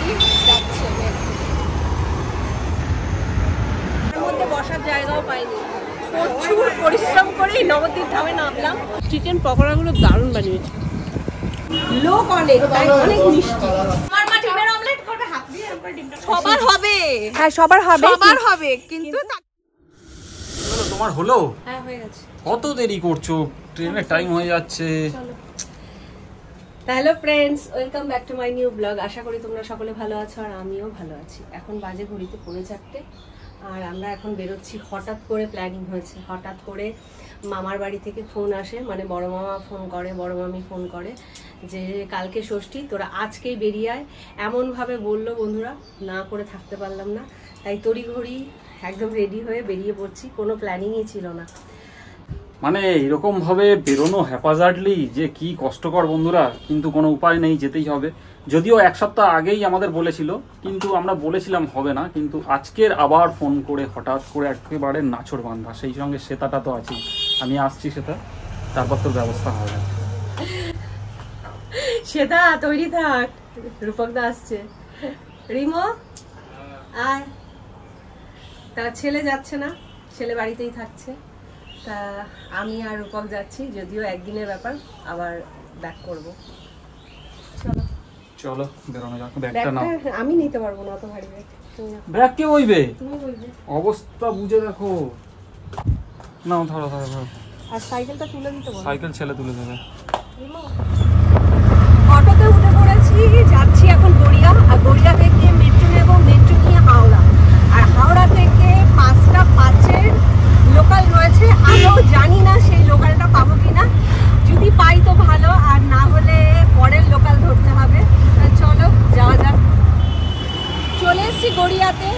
Already যাচ্ছে, তার মধ্যে বসার জায়গাও পাইনি, প্রচুর পরিশ্রম করেই নবদ্বীপ ধামে নামলাম। চিকেন পকোড়াগুলো দারুণ বানিয়েছে, লোক অনেক, অনেক মিষ্টি। সবার হবে, হ্যাঁ সবার হবে, সবার হবে, কিন্তু তোমার হলো? হ্যাঁ হয়ে গেছে। কত দেরি করছো, ট্রেনের টাইম হয়ে যাচ্ছে। Hello friends, welcome back to my new blog. আশা করি তোমরা সকলে ভালো আছো আর আমিও ভালো আছি। এখন বাজে ঘড়িতে 4:45 আর আমরা এখন বেরোচ্ছি। হঠাৎ করে প্ল্যানিং হয়েছে, হঠাৎ করে মামার বাড়ি থেকে ফোন আসে, মানে বড় মামা ফোন করে, বড় মামি ফোন করে যে কালকে ষষ্ঠী, তোরা আজকেই বেরিয়ে আয়। এমনভাবে বললো বন্ধুরা, না করে থাকতে পারলাম না, তাই তড়িঘড়ি একদম রেডি হয়ে বেরিয়ে পড়ছি। কোনো প্ল্যানিংই ছিল না, মানে এরকম ভাবে বেরোনো হ্যাপাজার্ডলি যে কি কষ্টকর বন্ধুরা, কিন্তু কোনো উপায় নেই, যেতেই হবে। যদিও এক সপ্তাহ আগেই আমাদের বলেছিল, কিন্তু আমরা বলেছিলাম হবে না, কিন্তু আজকের আবার ফোন করে হঠাৎ করে একেবারে নাছর বান্ধা। সেই সঙ্গে শ্বেতাটা তো আছেই, আমি আসছি শ্বেতা, তারপর তোর ব্যবস্থা হবে। শ্বেতা তৈরি থাক, রূপকদা আসছে। রিমো আর তার ছেলে যাচ্ছে না, ছেলে বাড়িতেই থাকছে। তা আমি আর রূপক যাচ্ছি, যদিও একদিনের ব্যাপার, আবার ব্যাক করবো। চলো চলো বেরোনো যাক। ব্যাগটা নাও। আমি নিতে পারবো না অত ভারী ব্যাগ। ব্যাগ কে বইবে? তুমি বইবে। অবস্থা বুঝে দেখো। নাও ধরো ধরো ধরো। আর সাইকেলটা তুলে দিতে বলো। সাইকেল ছেলে তুলে দেবে। অটোতে উঠে পড়েছি, যাচ্ছি এখন গড়িয়া। আর গড়িয়া থেকে মেট্রো নেবো, মেট্রো নিয়ে হাওড়া। আর হাওড়া থেকে 5টা 5-এর লোকাল রয়েছে, আমিও জানি না সেই লোকালটা পাবো কিনা। যদি পাই তো ভালো, আর না হলে পরের লোকাল ধরতে হবে। চলো যাওয়া যাক। চলে এসছি গড়িয়াতে,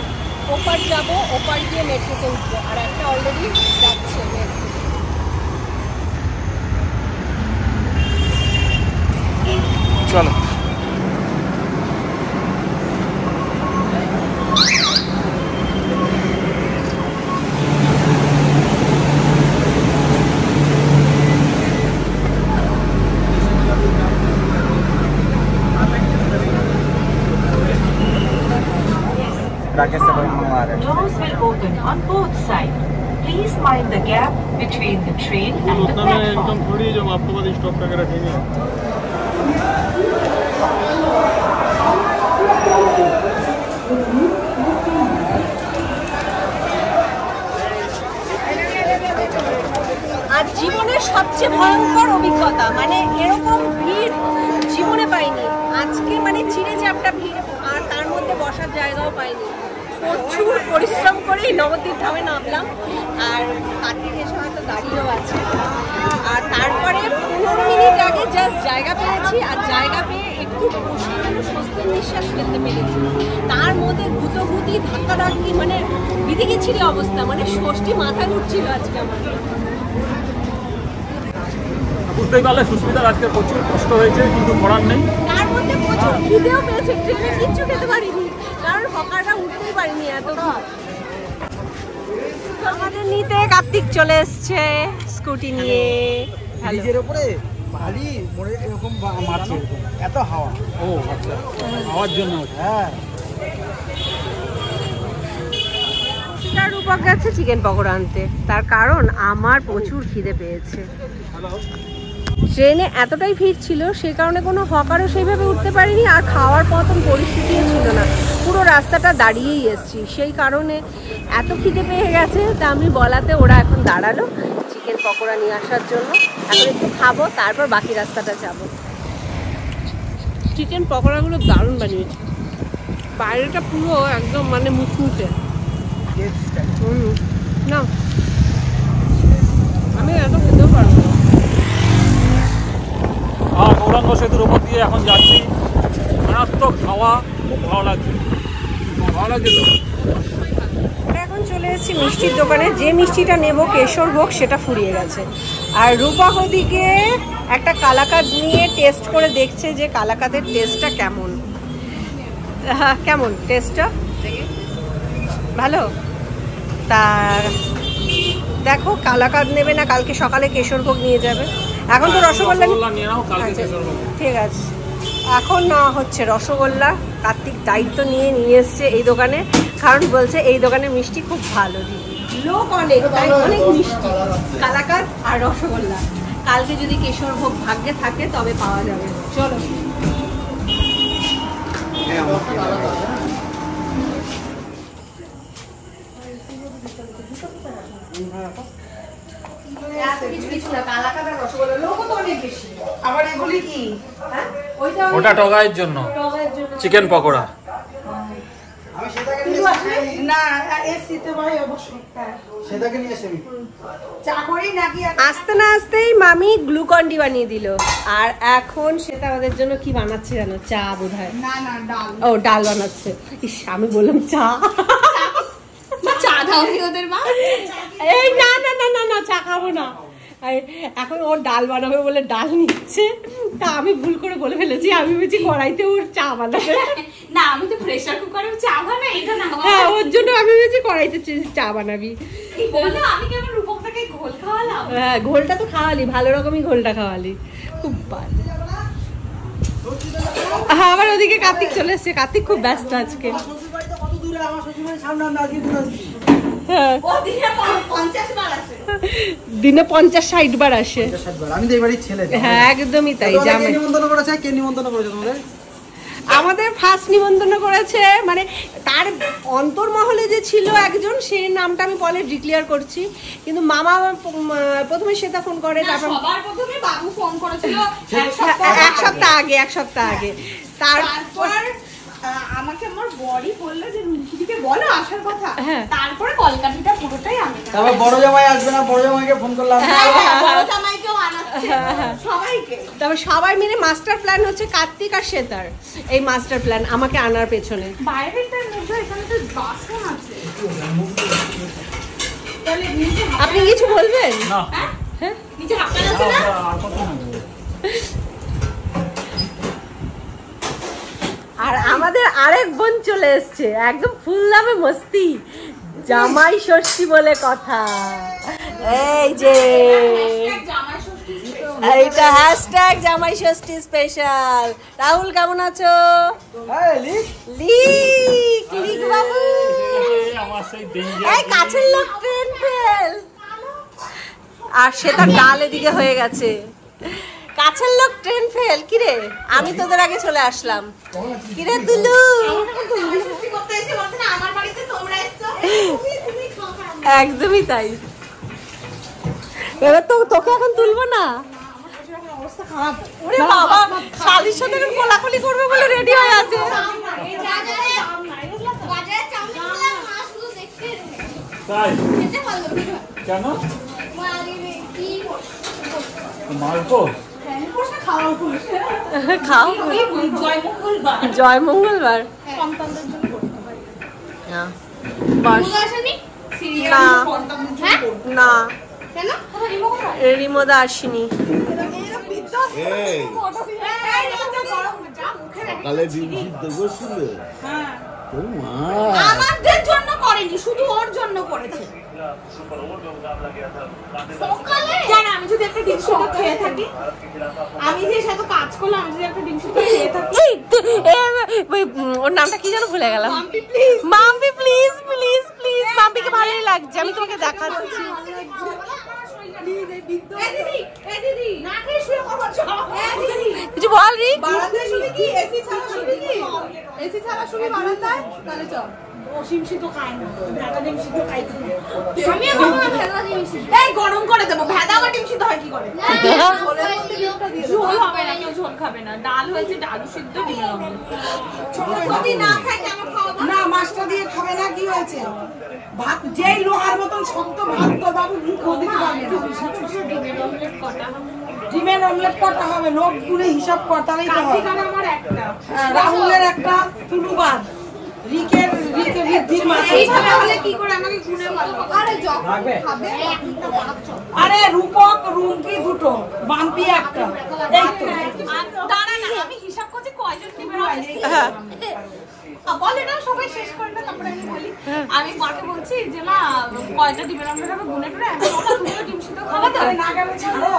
ওপার যাবো, ওপার গিয়ে মেট্রোতে উঠবো। আর একটা অলরেডি যাচ্ছে মেট্রো। চলো Doors will open on both sides. Please mind the gap between the train and the platform. थोड़ी जब आपको बाद स्टॉप करके रखेंगे। আর জীবনের সবচেয়ে ভয়ঙ্কর অভিজ্ঞতা, মানে এরকম ভিড় জীবনে পাইনি আজকে, মানে চিড়ে চ্যাপটা ভিড়, আর তার মধ্যে বসার জায়গাও পাইনি। প্রচুর পরিশ্রম করেই নবদ্বীপ ধামে নামলাম। আর কার্তিক এসে হয়তো গাড়িও আছে। আর তারপরে 15 মিনিট আগে জাস্ট জায়গা পেয়েছি, আর জায়গা পেয়ে একটু বসে স্বস্তির নিঃশ্বাস ফেলতে পেরেছি। তার মধ্যে গুতোগুতি ধাক্কাধাক্কি, মানে বিধি গেছিল অবস্থা, মানে ষষ্ঠী মাথায় উঠছিল আজকে আমার। বুঝতেই পারলে সুস্মিতার আজকে প্রচুর কষ্ট হয়েছে, কিন্তু করার নেই। তার মধ্যে প্রচুর খিদেও পেয়েছে, ট্রেনে কিচ্ছু খেতে পারিনি, কারণ হকারটা উঠতেই পারিনি এত। আমাদের নিতে কার্তিক চলে এসছে স্কুটি নিয়ে। ব্রিজের উপরে বালি মোড়ে এরকম মারছে, এত হাওয়া। ও আচ্ছা, হাওয়ার জন্য। হ্যাঁ, রূপক গেছে চিকেন পকোড়া আনতে, তার কারণ আমার প্রচুর খিদে পেয়েছে। ট্রেনে এতটাই ভিড় ছিল, সে কারণে কোনো হকারও সেইভাবে উঠতে পারিনি, আর খাওয়ার মতন পরিস্থিতিও ছিল না। পুরো রাস্তাটা দাঁড়িয়েই এসছি, সেই কারণে এত খিদে পেয়ে গেছে। তা আমি বলাতে ওরা এখন দাঁড়ালো চিকেন পকোড়া নিয়ে আসার জন্য। এখন একটু খাবো, তারপর বাকি রাস্তাটা যাবো। চিকেন পকোড়াগুলো দারুণ বানিয়েছে, বাইরেটা পুরো একদম মানে মুচমুচে। না আমি এত খেতেও পারবো না। গৌরাঙ্গ সেতুর উপর দিয়ে এখন যাচ্ছি, মারাত্মক হাওয়া, খুব ভালো লাগছে। ভালো লাগছে তো। এখন চলে এসেছি মিষ্টির দোকানে। যে মিষ্টিটা নেব কেশরভোগ, সেটা ফুরিয়ে গেছে। আর রূপক ওদিকে একটা কালাকাঁদ নিয়ে টেস্ট করে দেখছে যে কালাকাঁদের টেস্টটা কেমন। কেমন টেস্টটা? ভালো। তার দেখো কালাকাঁদ নেবে না কালকে সকালে কেশরভোগ নিয়ে যাবে। এখন তো রসগোল্লা নিয়ে নাও, কালকে কেশরভোগ। ঠিক আছে। এখন না হচ্ছে রসগোল্লা। কার্তিক দায়িত্ব নিয়ে এসছে এই দোকানে, কারণ বলছে এই দোকানের মিষ্টি খুব ভালো, লোক অনেক, তাই অনেক মিষ্টি, কালাকাঁদ আর রসগোল্লা। কালকে যদি কেশরভোগ ভাগ্যে থাকে তবে পাওয়া যাবে। চলো ওটা টগাইয়ের জন্য চিকেন পকোড়া। আসতে না আসতেই মামি গ্লুকন ডি বানিয়ে দিল। আর এখন সেটা আমাদের জন্য কি বানাচ্ছে জানো? চা বোধহয়। ও ডাল বানাচ্ছে। ইস, আমি বললাম চা। চা দাওনি ওদের মা? এই না না না না না, চা খাবো না। এখন ওর ডাল বানাবে বলে ডাল নিচ্ছে, তা আমি ভুল করে বলে ফেলেছি, আমি ভেবেছি কড়াইতে ওর চা বানাবে। না, আমি তো প্রেসার কুকারে চা বানাই, এটা না। হ্যাঁ, ওর জন্য আমি ভেবেছি কড়াইতে চা বানাবি। আমি কেমন রূপকটাকে ঘোল খাওয়ালাম? হ্যাঁ, ঘোলটা তো খাওয়ালি, ভালো রকমই ঘোলটা খাওয়ালি, খুব ভালো। হ্যাঁ, আবার ওদিকে কার্তিক চলে এসছে। কার্তিক খুব ব্যস্ত আজকে। দিনে 50-60 বার আসে। আমি তো এবারই ছেলে। হ্যাঁ, একদমই তাই। নিমন্ত্রণ করেছে, কে নিমন্ত্রণ করেছে তোমাদের? আমাদের ফার্স্ট নিমন্ত্রণ করেছে, মানে তার অন্তর্মহলে যে ছিল একজন, সেই নামটা আমি পরে ডিক্লেয়ার করছি, কিন্তু মামা প্রথমে সেটা ফোন করে, তারপর সবার প্রথমে বাবু ফোন করেছিল এক সপ্তাহ আগে। তারপর আমাকে আমার বড়ি বললো যে রুমকিদিকে বলো আসার কথা। হ্যাঁ, তারপরে কলকাতাটা পুরোটাই আমি। তারপর বড় জামাই আসবে না, বড় জামাইকে ফোন করলাম। বড় জামাইকেও আনাচ্ছে, সবাইকে। তারপর সবাই মিলে মাস্টার প্ল্যান হচ্ছে কার্তিক আর শ্বেতার, এই মাস্টার প্ল্যান আমাকে আনার পেছনে। বাইরেটার মধ্যে এখানে তো বাসন আছে। আপনি কিছু বলবেন? না, হ্যাঁ, নিচে হাঁপান আছে না? আর আমাদের আরেক বোন চলে এসছে, একদম ফুল দামে মস্তি, জামাই ষষ্ঠী বলে কথা। এই যে এইটা হ্যাশট্যাগ জামাই ষষ্ঠী স্পেশাল। রাহুল কেমন আছো? লিক বাবু, এই কাছের লোক ট্রেন ফেল। আর সেটা ডাল এদিকে হয়ে গেছে। কাছের লোক ট্রেন ফেল। কিরে, আমি তোদের আগে চলে আসলাম। কিরে তুলু, একদমই তাই। এবার তো তোকে এখন তুলবো না। ওরে বাবা, শালির সাথে কোলাকুলি করবে বলে রেডি হয়ে আছে। কেন মারবো? খাও, জয় মঙ্গলবার। না, রিমোদা আসেনি। সকালে ডিম সিদ্ধ করছিল, আমাদের জন্য করেনি, শুধু ওর জন্য করেছে। আমি যদি একটা ডিম সিদ্ধ খেয়ে থাকি, আমি যে সাথে কাজ করলাম, আমি যদি একটা ডিম সিদ্ধ খেয়ে থাকি। ওর নামটা কি যেন ভুলে গেলাম। Mampi, please please please. মাম্পিকে ভালোই লাগছে, আমি তোমাকে দেখাচ্ছি। কিছু বল রি। গরম করে দেবো, ভেদা আবার ডিম সিদ্ধ হয় কি করে? ঝোল হবে না, কেউ ঝোল খাবে না। ডাল হয়েছে, ডালু সিদ্ধ, ডিমের অমলেট। না খাই কেন খাওয়াবো না? মাছটা দিয়ে খাবে না, কি হয়েছে? ভাত যেই লোহার মতন শক্ত ভাত তো বাবু মুখও দিতে পারবে না। ডিমের অমলেট কটা হবে? লোক গুলো হিসাব কর, তাহলেই তো হবে। আমার একটা, রাহুলের একটা, তুলুবাদ, রিকের রিদ্ধির মাছ। এইভাবে হলে কি করে আমাকে গুনে বলো? আরে যখন খাবে আরে রূপক রুমকি দুটো, বাম্পি একটা। এই তো দাঁড়া না, আমি হিসাব করছি কয়জন ডিমের অমলেট। বলে না, সবাই শেষ করে না, তারপরে আমি বলি। আমি মাকে বলছি যে মা কয়টা ডিমের অমলেট হবে গুনে টুনে, আমি ওটা দুটো ডিম সিদ্ধ খাওয়া যাবে না। গেলে ছাড়ো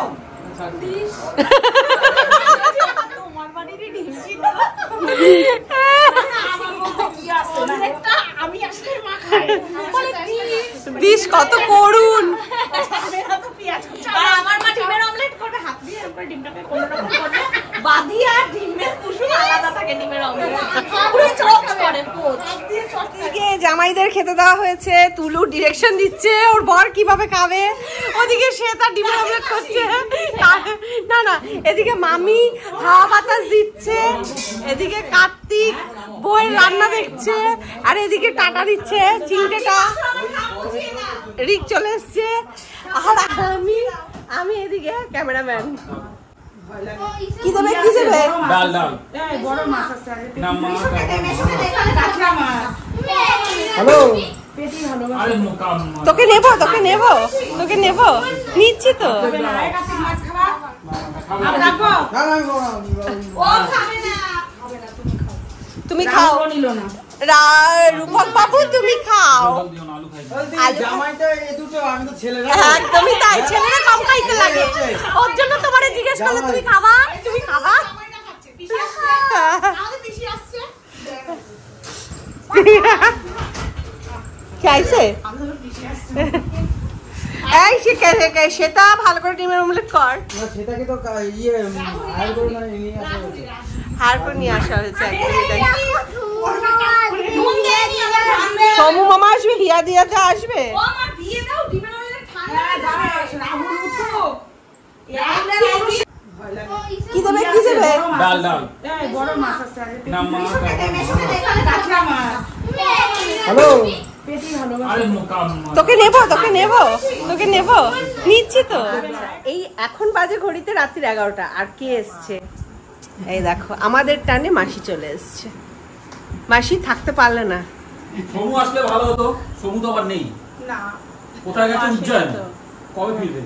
দিস কত করুন। আমার মা ডিমের অমলেট করবে হাত দিয়ে, এরপর ডিমটাকে কোনো রকম করবে বাঁধিয়ে, আর ডিমের কুসুম আলাদা থাকে ডিমের অমলেট। পুরো চট করে পোচ দিয়ে চট। এদিকে জামাইদের খেতে দেওয়া হয়েছে, তুলু ডিরেকশন দিচ্ছে ওর বর কিভাবে খাবে, ওদিকে সে তার ডিমের অমলেট করছে। না না, এদিকে মামি হাওয়া বাতাস দিচ্ছে, এদিকে কার্তিক বউয়ের রান্না দেখছে, আর এদিকে টাটা দিচ্ছে চিংড়িটা, রিক চলে এসছে, আর আমি এদিকে ক্যামেরাম্যান। কি দেবে কি দেবে? ডাল ডাল বড় মাছ আছে, না মাছ কাঁচা মাছ। হ্যালো, আরে মোকাম তোকে নেব তোকে নেব তোকে নেব, নিচ্ছি তো। মাছ খাবা? আমি রাখবো। না না, ও খাবে না। তুমি খাও নিল না। রূপক বাবু তুমি খাও। দিও না, আলু খাই আলু জামাইটা এই দুটো, আমি তো ছেলেরা। একদমই তাই, ছেলেরা কম খাইতে লাগে, ওর জন্য তোমারে জিজ্ঞেস করলে তুমি খাবা, তুমি খাবা। খাইছে এই সেটা ভালো করে ডিমের অমলেট কর। না, সেটাকে তো ইয়ে হায়ার করে না নিয়ে আসা হয়েছে। হার করে নিয়ে আসা হয়েছে একদমই তাই। সমু মামা আসবে, হিয়া দিয়াতে আসবে। ও মা দিয়ে দাও ডিমের অমলেট ঠান্ডা। রাহুল উঠো। কি দেবে কি দেবে? ডাল ডাল বড় মাছ আছে, না মাছ কাঁচা মাছ। হ্যালো, আরে মোকাম তোকে নেব তোকে নেব তোকে নেব, নিচ্ছি তো। এই এখন বাজে ঘড়িতে রাত্রি 11টা, আর কে এসছে? এই দেখো আমাদের টানে মাসি চলে এসছে। মাসি থাকতে পারলে না। সমু আসলে ভালো হতো, সমু তো আবার নেই। না, কোথায় গেছে উজ্জয়ন? কবে ফিরবে?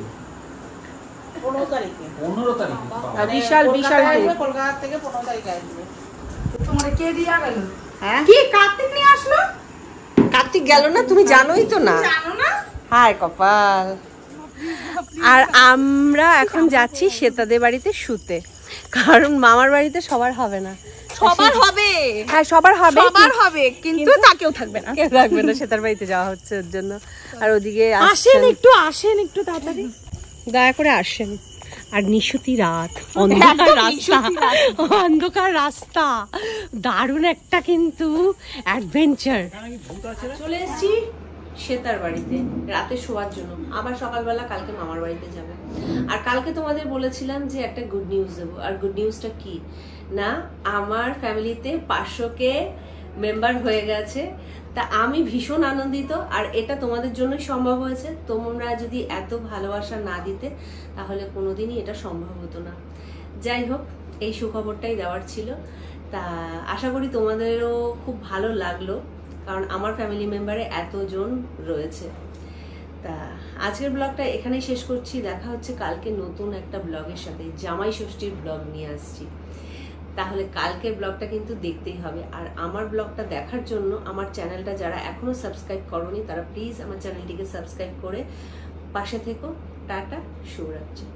15 তারিখে। 15 তারিখে। আর বিশাল বিশাল ট্যুর। কলকাতা থেকে 15 তারিখে আসবে। তোমার কে দিয়া গেল? হ্যাঁ কি কার্তিক নিয়ে আসলো? কার্তিক গেল না, তুমি জানোই তো না। জানো না? হায় কপাল। আর আমরা এখন যাচ্ছি শ্বেতাদের বাড়িতে শুতে, কারণ মামার বাড়িতে সবার হবে না। সবার হবে। হ্যাঁ সবার হবে, সবার হবে, কিন্তু তাকেও থাকবে না। কেউ থাকবে না, শ্বেতার বাড়িতে যাওয়া হচ্ছে ওর জন্য। আর ওদিকে আসেন একটু তাড়াতাড়ি। দয়া করে আসেন। আর নিশুতি রাত, অন্ধকার রাস্তা, অন্ধকার রাস্তা, দারুণ একটা কিন্তু অ্যাডভেঞ্চার। চলে এসেছি শ্বেতার বাড়িতে রাতে শোয়ার জন্য, আবার সকালবেলা কালকে মামার বাড়িতে যাবে। আর কালকে তোমাদের বলেছিলাম যে একটা গুড নিউজ দেবো, আর গুড নিউজটা কি না, আমার ফ্যামিলিতে 500কে মেম্বার হয়ে গেছে। তা আমি ভীষণ আনন্দিত, আর এটা তোমাদের জন্যই সম্ভব হয়েছে। তোমরা যদি এত ভালোবাসা না দিতে তাহলে কোনোদিনই এটা সম্ভব হতো না। যাই হোক, এই সুখবরটাই দেওয়ার ছিল। তা আশা করি তোমাদেরও খুব ভালো লাগলো, কারণ আমার ফ্যামিলি মেম্বারে এতজন রয়েছে। তা আজকের ব্লগটা এখানেই শেষ করছি। দেখা হচ্ছে কালকে নতুন একটা ব্লগের সাথে, জামাই ষষ্ঠীর ব্লগ নিয়ে আসছি। তাহলে কালকের ব্লগটা কিন্তু দেখতেই হবে। আর আমার ব্লগটা দেখার জন্য আমার চ্যানেলটা যারা এখনো সাবস্ক্রাইব করোনি তারা প্লিজ আমার চ্যানেলটিকে সাবস্ক্রাইব করে পাশে থেকো। টাটা, শুভরাত্রি।